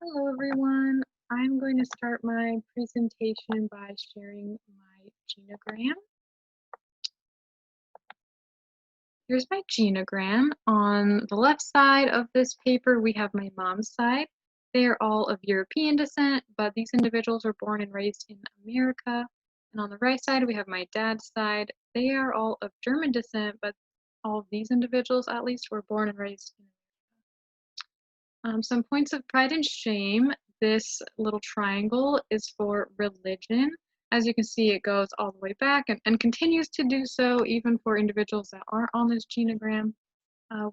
Hello everyone. I'm going to start my presentation by sharing my genogram. Here's my genogram. On the left side of this paper, we have my mom's side. They are all of European descent, but these individuals were born and raised in America. And on the right side, we have my dad's side. They are all of German descent, but all of these individuals, at least, were born and raised in some points of pride and shame. This little triangle is for religion. As you can see, it goes all the way back and continues to do so even for individuals that aren't on this genogram.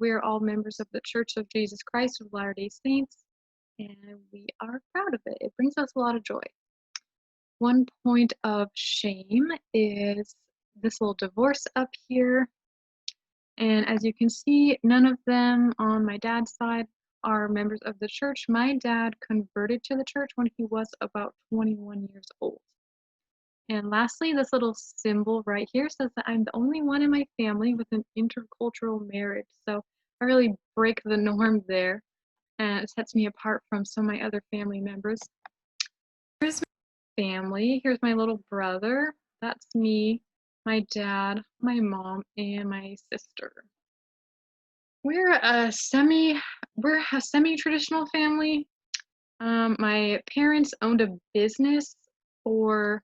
We are all members of the Church of Jesus Christ of Latter-day Saints, and we are proud of it. It brings us a lot of joy. One point of shame is this little divorce up here. And as you can see, none of them on my dad's side are members of the church. My dad converted to the church when he was about 21 years old. And lastly, this little symbol right here says that I'm the only one in my family with an intercultural marriage. So I really break the norm there, and it sets me apart from some of my other family members. Here's my family. Here's my little brother. That's me, my dad, my mom, and my sister. We're a semi-traditional family. My parents owned a business for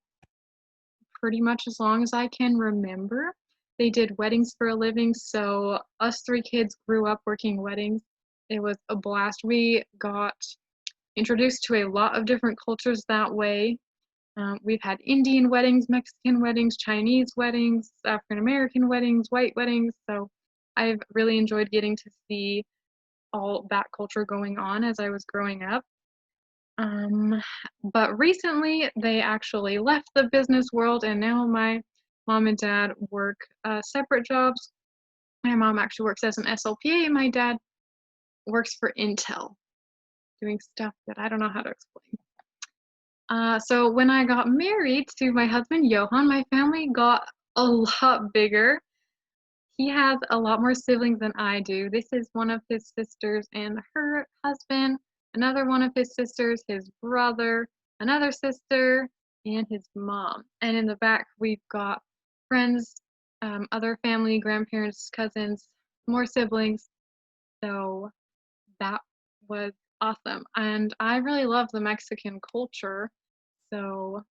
pretty much as long as I can remember. They did weddings for a living, so us three kids grew up working weddings. It was a blast. We got introduced to a lot of different cultures that way. We've had Indian weddings, Mexican weddings, Chinese weddings, African American weddings, white weddings, so I've really enjoyed getting to see all that culture going on as I was growing up. But recently they actually left the business world, and now my mom and dad work separate jobs. My mom actually works as an SLPA, and my dad works for Intel, doing stuff that I don't know how to explain. So when I got married to my husband Johan, my family got a lot bigger. He has a lot more siblings than I do. This is one of his sisters and her husband, another one of his sisters, his brother, another sister, and his mom. And in the back, we've got friends, other family, grandparents, cousins, more siblings. So that was awesome. And I really love the Mexican culture. So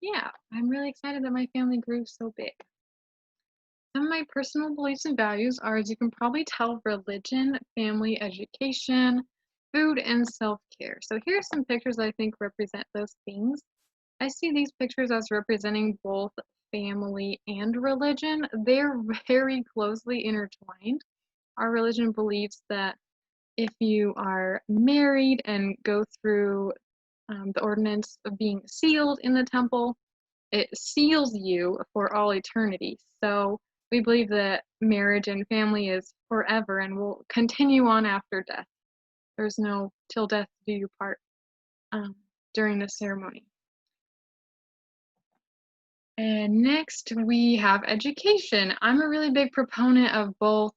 yeah, I'm really excited that my family grew so big. Some of my personal beliefs and values are, as you can probably tell, religion, family, education, food, and self-care. So here are some pictures I think represent those things. I see these pictures as representing both family and religion. They're very closely intertwined. Our religion believes that if you are married and go through the ordinance of being sealed in the temple, it seals you for all eternity. So we believe that marriage and family is forever and will continue on after death. There's no till death do you part during the ceremony. And next we have education. I'm a really big proponent of both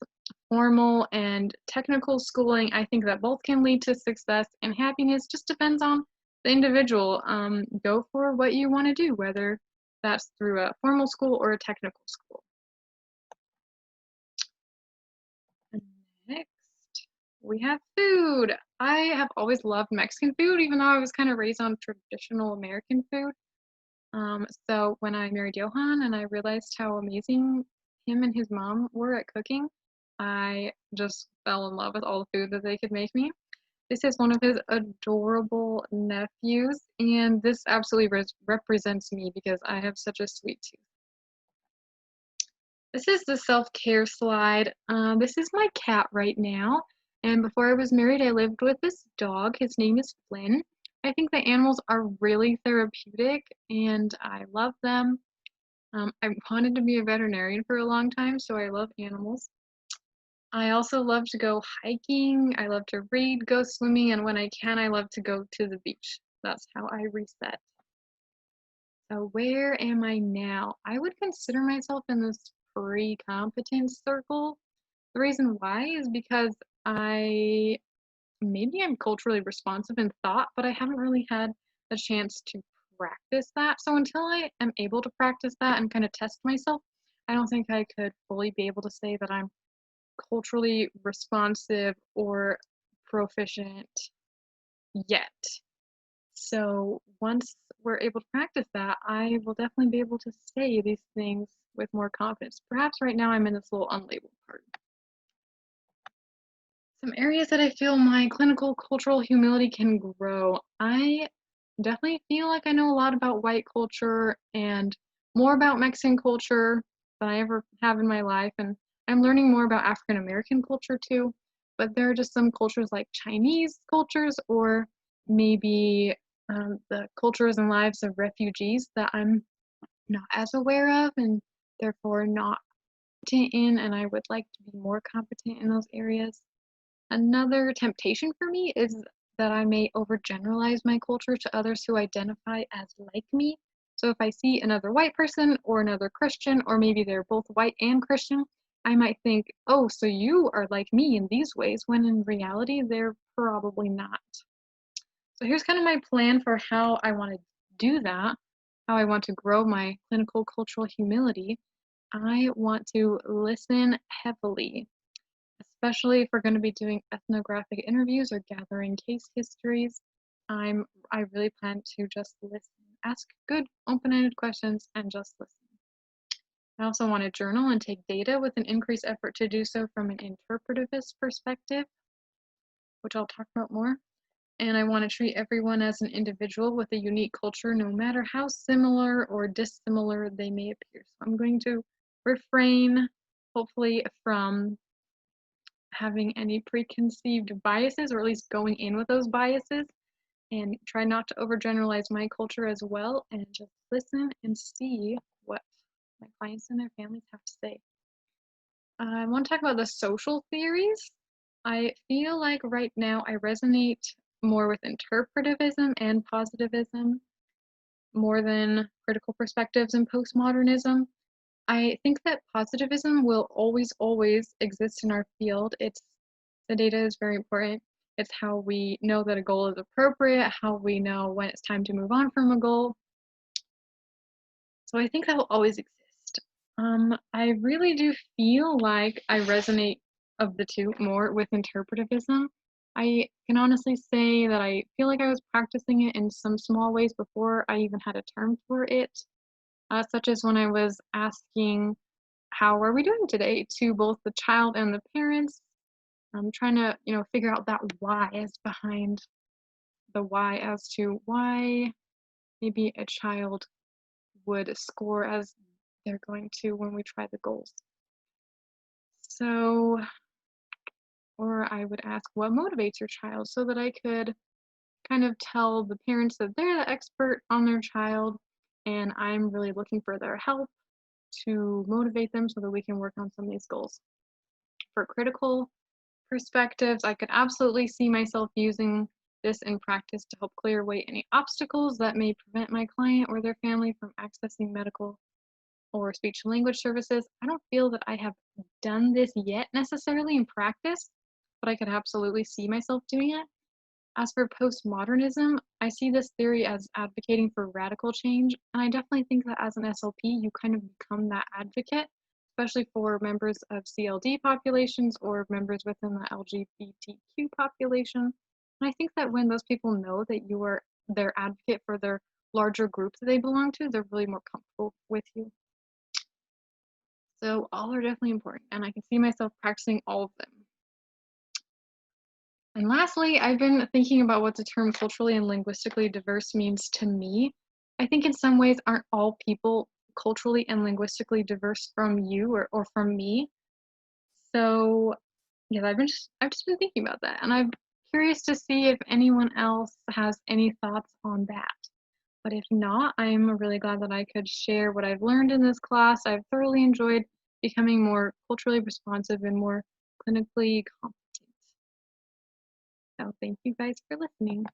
formal and technical schooling. I think that both can lead to success and happiness, just depends on the individual. Go for what you want to do, whether that's through a formal school or a technical school. And next, we have food. I have always loved Mexican food, even though I was kind of raised on traditional American food. So when I married Johan and I realized how amazing him and his mom were at cooking, I just fell in love with all the food that they could make me. This is one of his adorable nephews, and this absolutely represents me because I have such a sweet tooth. This is the self-care slide. This is my cat right now, and before I was married, I lived with this dog. His name is Flynn. I think the animals are really therapeutic, and I love them. I wanted to be a veterinarian for a long time, so I love animals. I also love to go hiking, I love to read, go swimming, and when I can, I love to go to the beach. That's how I reset. So where am I now? I would consider myself in this pre-competence circle. The reason why is because I maybe I'm culturally responsive in thought, but I haven't really had a chance to practice that. So until I am able to practice that and kind of test myself, I don't think I could fully be able to say that I'm culturally responsive or proficient yet. So once we're able to practice that, I will definitely be able to say these things with more confidence. Perhaps right now I'm in this little unlabeled part. Some areas that I feel my clinical cultural humility can grow. I definitely feel like I know a lot about white culture and more about Mexican culture than I ever have in my life. And I'm learning more about African American culture too. But there are just some cultures like Chinese cultures or maybe the cultures and lives of refugees that I'm not as aware of and therefore not competent in. And I would like to be more competent in those areas. Another temptation for me is that I may overgeneralize my culture to others who identify as like me. So if I see another white person or another Christian, or maybe they're both white and Christian, I might think, oh, so you are like me in these ways, when in reality, they're probably not. So here's kind of my plan for how I want to do that, how I want to grow my clinical cultural humility. I want to listen heavily, especially if we're going to be doing ethnographic interviews or gathering case histories. I really plan to just listen, ask good open-ended questions, and just listen. I also want to journal and take data with an increased effort to do so from an interpretivist perspective, which I'll talk about more. And I want to treat everyone as an individual with a unique culture, no matter how similar or dissimilar they may appear. So I'm going to refrain, hopefully, from having any preconceived biases, or at least going in with those biases, and try not to overgeneralize my culture as well, and just listen and see what my clients and their families have to say. I want to talk about the social theories. I feel like right now I resonate more with interpretivism and positivism more than critical perspectives and postmodernism. I think that positivism will always exist in our field. The data is very important. It's how we know that a goal is appropriate, how we know when it's time to move on from a goal. So I think that will always exist. I really do feel like I resonate of the two more with interpretivism. I can honestly say that I feel like I was practicing it in some small ways before I even had a term for it, such as when I was asking, how are we doing today, to both the child and the parents. I'm trying to, figure out that why is behind the why as to why maybe a child would score as they're going to when we try the goals. So, or I would ask what motivates your child so that I could kind of tell the parents that they're the expert on their child and I'm really looking for their help to motivate them so that we can work on some of these goals. For critical perspectives, I could absolutely see myself using this in practice to help clear away any obstacles that may prevent my client or their family from accessing medical or speech and language services. I don't feel that I have done this yet necessarily in practice, but I could absolutely see myself doing it. As for postmodernism, I see this theory as advocating for radical change, and I definitely think that as an SLP, you kind of become that advocate, especially for members of CLD populations or members within the LGBTQ population. And I think that when those people know that you are their advocate for their larger group that they belong to, they're really more comfortable with you. So all are definitely important, and I can see myself practicing all of them. And lastly, I've been thinking about what the term culturally and linguistically diverse means to me. I think in some ways, aren't all people culturally and linguistically diverse from you or from me? So yeah, I've just been thinking about that, and I'm curious to see if anyone else has any thoughts on that. But if not, I'm really glad that I could share what I've learned in this class. I've thoroughly enjoyed becoming more culturally responsive and more clinically competent. So thank you guys for listening.